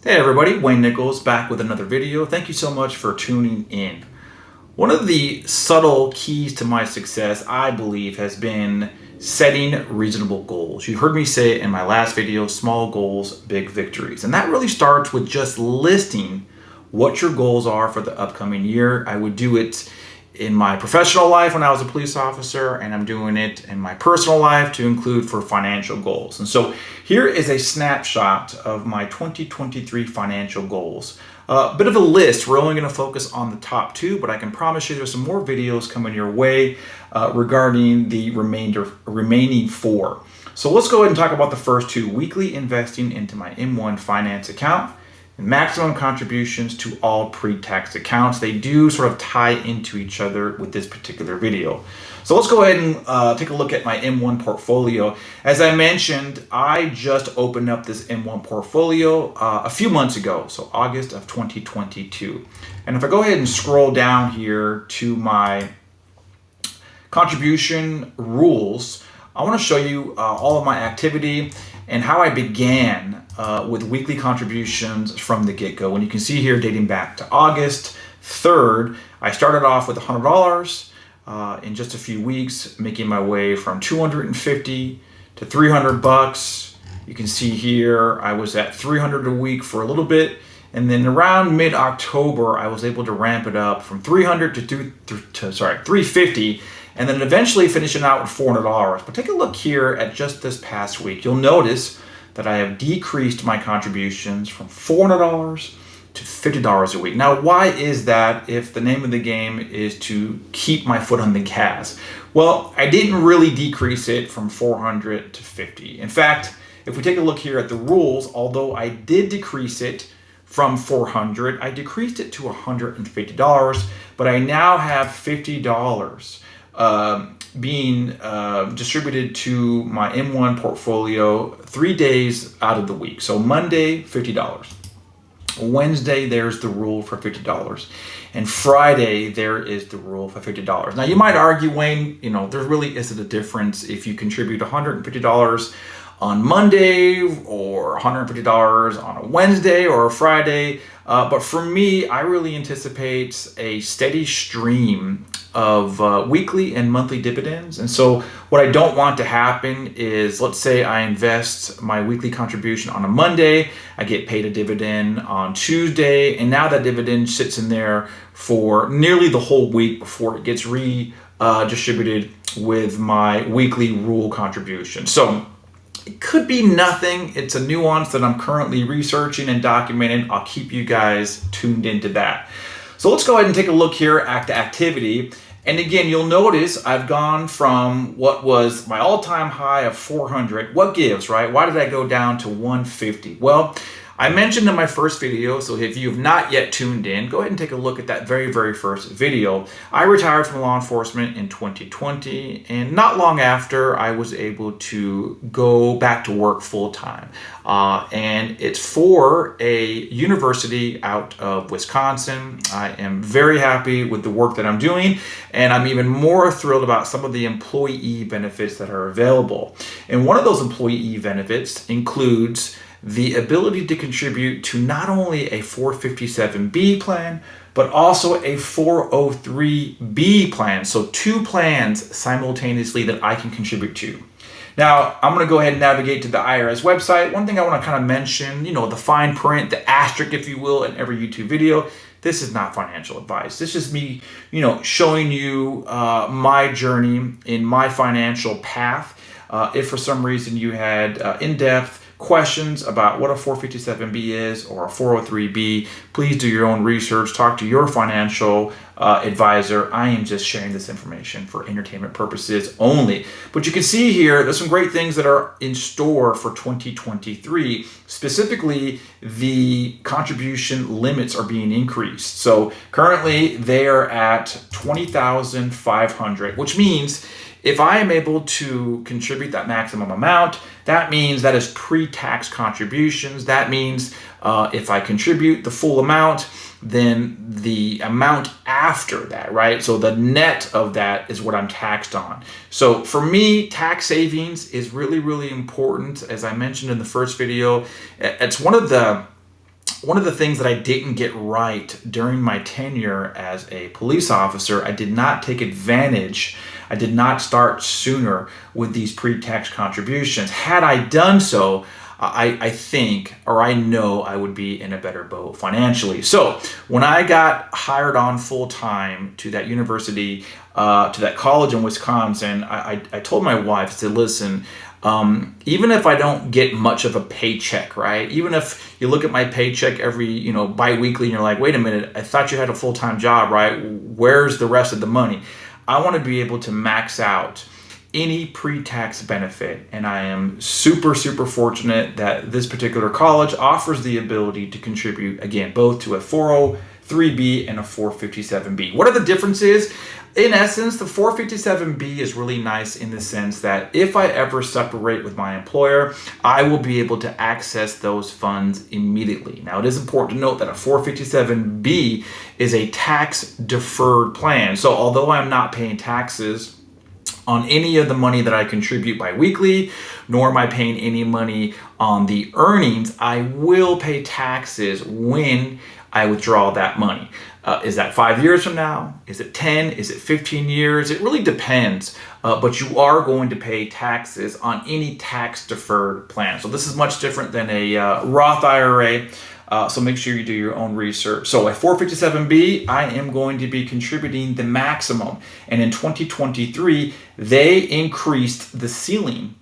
Hey everybody, Wayne Nichols back with another video. Thank you so much for tuning in. One of the subtle keys to my success, I believe, has been setting reasonable goals. You heard me say it in my last video, small goals, big victories. And that really starts with just listing what your goals are for the upcoming year. I would do it in my professional life when I was a police officer, and I'm doing it in my personal life to include for financial goals. And so here is a snapshot of my 2023 financial goals. A bit of a list. We're only going to focus on the top two, but I can promise you there's some more videos coming your way regarding the remaining four. So let's go ahead and talk about the first two: weekly investing into my M1 finance account, maximum contributions to all pre-tax accounts. They do sort of tie into each other with this particular video. So let's go ahead and take a look at my M1 portfolio. As I mentioned, I just opened up this M1 portfolio a few months ago, so August of 2022. And if I go ahead and scroll down here to my contribution rules, I want to show you all of my activity and how I began with weekly contributions from the get-go. And you can see here, dating back to August 3rd, I started off with $100 in just a few weeks, making my way from $250 to $300. You can see here, I was at $300 a week for a little bit. And then around mid-October, I was able to ramp it up from $300 to $350, and then eventually finishing out with $400. But take a look here at just this past week. You'll notice that I have decreased my contributions from $400 to $50 a week. Now, why is that if the name of the game is to keep my foot on the gas? Well, I didn't really decrease it from $400 to $50. In fact, if we take a look here at the rules, although I did decrease it from $400, I decreased it to $150, but I now have $50 being distributed to my M1 portfolio 3 days out of the week. So Monday, $50. Wednesday, there's the rule for $50. And Friday, there is the rule for $50. Now you might argue, Wayne, there really isn't a difference if you contribute $150 on Monday or $150 on a Wednesday or a Friday. But for me, I really anticipate a steady stream of weekly and monthly dividends. And so what I don't want to happen is, let's say I invest my weekly contribution on a Monday, I get paid a dividend on Tuesday, and now that dividend sits in there for nearly the whole week before it gets redistributed with my weekly rule contribution. So it could be nothing. It's a nuance that I'm currently researching and documenting. I'll keep you guys tuned into that. So let's go ahead and take a look here at the activity. And again, you'll notice I've gone from what was my all-time high of 400. What gives, right? Why did I go down to 150? Well, I mentioned in my first video, so if you have not yet tuned in, go ahead and take a look at that very first video. I retired from law enforcement in 2020, and not long after, I was able to go back to work full-time. And it's for a university out of Wisconsin. I am very happy with the work that I'm doing, and I'm even more thrilled about some of the employee benefits that are available. And one of those employee benefits includes the ability to contribute to not only a 457B plan, but also a 403B plan. So two plans simultaneously that I can contribute to. Now, I'm going to go ahead and navigate to the IRS website. One thing I want to kind of mention, the fine print, the asterisk, if you will, in every YouTube video. This is not financial advice. This is me, showing you my journey in my financial path. If for some reason you had in-depth questions about what a 457B is or a 403B, please do your own research. Talk to your financial advisor. I am just sharing this information for entertainment purposes only. But you can see here, there's some great things that are in store for 2023. Specifically, the contribution limits are being increased. So currently they are at $20,500, which means if I am able to contribute that maximum amount, that means that is pre-tax contributions. That means if I contribute the full amount, then the amount after that, right? So the net of that is what I'm taxed on. So for me, tax savings is really important. As I mentioned in the first video, it's one of the one of the things that I didn't get right during my tenure as a police officer, I did not take advantage. I did not start sooner with these pre-tax contributions. Had I done so, I think, or I know I would be in a better boat financially. So when I got hired on full time to that university, to that college in Wisconsin, I told my wife, I said, listen, even if I don't get much of a paycheck, right? Even if you look at my paycheck every, bi-weekly and you're like, wait a minute, I thought you had a full-time job, right? Where's the rest of the money? I want to be able to max out any pre-tax benefit. And I am super, super fortunate that this particular college offers the ability to contribute, again, both to a 403B and a 457B. What are the differences? In essence, the 457B is really nice in the sense that if I ever separate with my employer, I will be able to access those funds immediately. Now, it is important to note that a 457B is a tax-deferred plan. So although I'm not paying taxes on any of the money that I contribute bi-weekly, nor am I paying any money on the earnings, I will pay taxes when I withdraw that money. Is that 5 years from now? Is it 10? Is it 15 years? It really depends, but you are going to pay taxes on any tax-deferred plan. So this is much different than a Roth IRA. So make sure you do your own research. So at 457B, I am going to be contributing the maximum. And in 2023, they increased the ceiling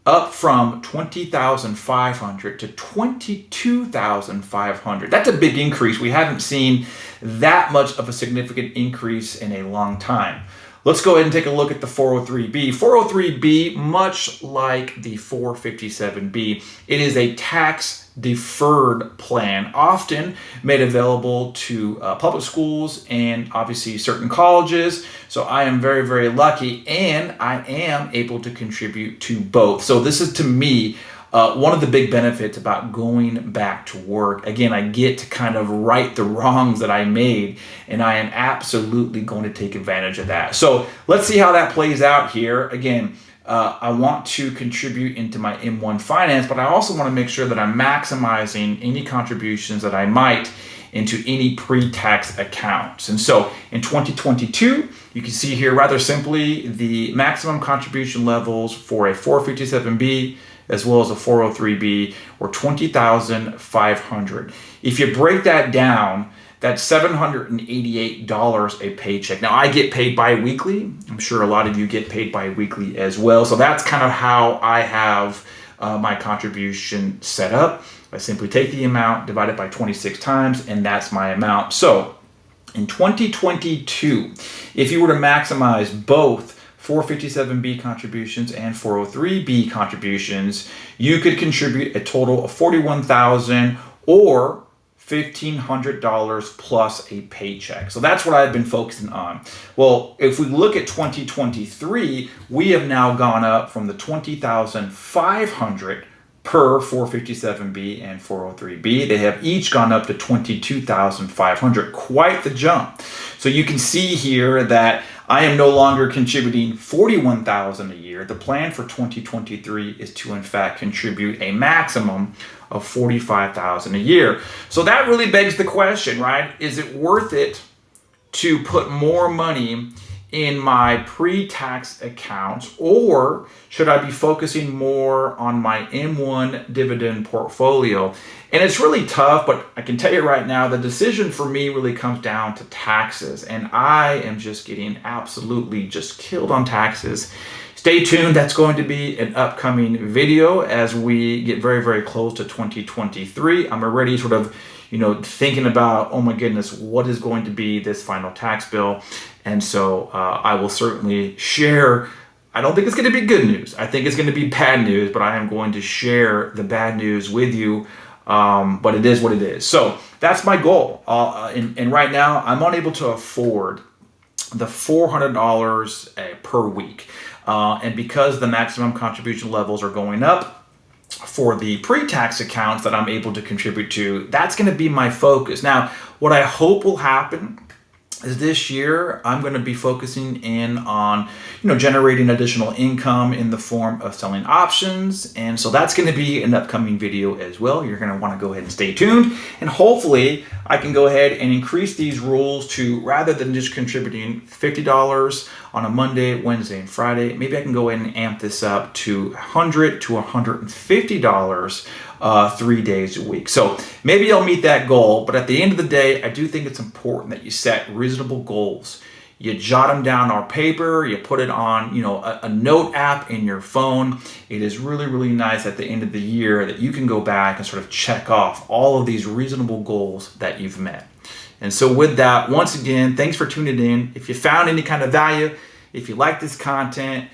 up from $20,500 to $22,500. That's a big increase. We haven't seen that much of a significant increase in a long time. Let's go ahead and take a look at the 403B. 403B, much like the 457B, it is a tax-deferred plan, often made available to public schools and obviously certain colleges. So I am very, very lucky, and I am able to contribute to both. So this is, to me, one of the big benefits about going back to work. Again, I get to kind of right the wrongs that I made, and I am absolutely going to take advantage of that. So let's see how that plays out here. Again, I want to contribute into my M1 finance, but I also want to make sure that I'm maximizing any contributions that I might into any pre-tax accounts. And so in 2022, you can see here rather simply the maximum contribution levels for a 457B as well as a 403B were $20,500. If you break that down, that's $788 a paycheck. Now, I get paid bi-weekly. I'm sure a lot of you get paid bi-weekly as well. So that's kind of how I have my contribution set up. I simply take the amount, divide it by 26 times, and that's my amount. So in 2022, if you were to maximize both 457B contributions and 403B contributions, you could contribute a total of $41,000 or $1,500 plus a paycheck. So that's what I've been focusing on. Well, if we look at 2023, we have now gone up from the $20,500 per 457B and 403B. They have each gone up to $22,500. Quite the jump. So you can see here that I am no longer contributing $41,000 a year. The plan for 2023 is to, in fact, contribute a maximum of $45,000 a year. So that really begs the question, right? Is it worth it to put more money in my pre-tax accounts, or should I be focusing more on my M1 dividend portfolio? And it's really tough, but I can tell you right now, the decision for me really comes down to taxes, and I am just getting absolutely just killed on taxes. Stay tuned. That's going to be an upcoming video as we get very, very close to 2023. I'm already sort of, thinking about, oh my goodness, what is going to be this final tax bill? And so I will certainly share. I don't think it's going to be good news. I think it's going to be bad news, but I am going to share the bad news with you. But it is what it is. So that's my goal. And right now, I'm unable to afford the $400 per week. And because the maximum contribution levels are going up for the pre-tax accounts that I'm able to contribute to, that's going to be my focus. Now, what I hope will happen this year I'm going to be focusing in on generating additional income in the form of selling options, and so that's going to be an upcoming video as well. You're going to want to go ahead and stay tuned, and hopefully I can go ahead and increase these rules to, rather than just contributing $50 on a Monday, Wednesday, and Friday, maybe I can go ahead and amp this up to $100 to $150 3 days a week. So maybe I'll meet that goal, but at the end of the day, I do think it's important that you set reasonable goals. You jot them down on paper, you put it on a note app in your phone. It is really, really nice at the end of the year that you can go back and sort of check off all of these reasonable goals that you've met. And so with that, once again, thanks for tuning in. If you found any kind of value, if you like this content,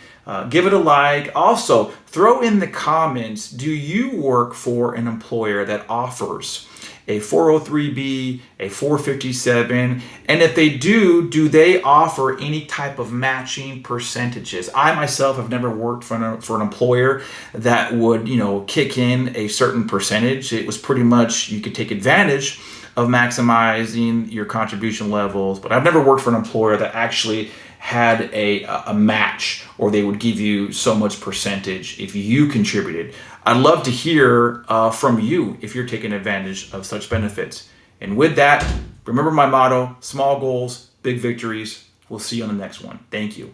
give it a like. Also, throw in the comments, do you work for an employer that offers a 403B, a 457, and if they do they offer any type of matching percentages? I myself have never worked for an employer that would kick in a certain percentage. It was pretty much, you could take advantage of maximizing your contribution levels, but I've never worked for an employer that actually had a match, or they would give you so much percentage if you contributed. I'd love to hear from you if you're taking advantage of such benefits. And with that, remember my motto: small goals, big victories. We'll see you on the next one. Thank you.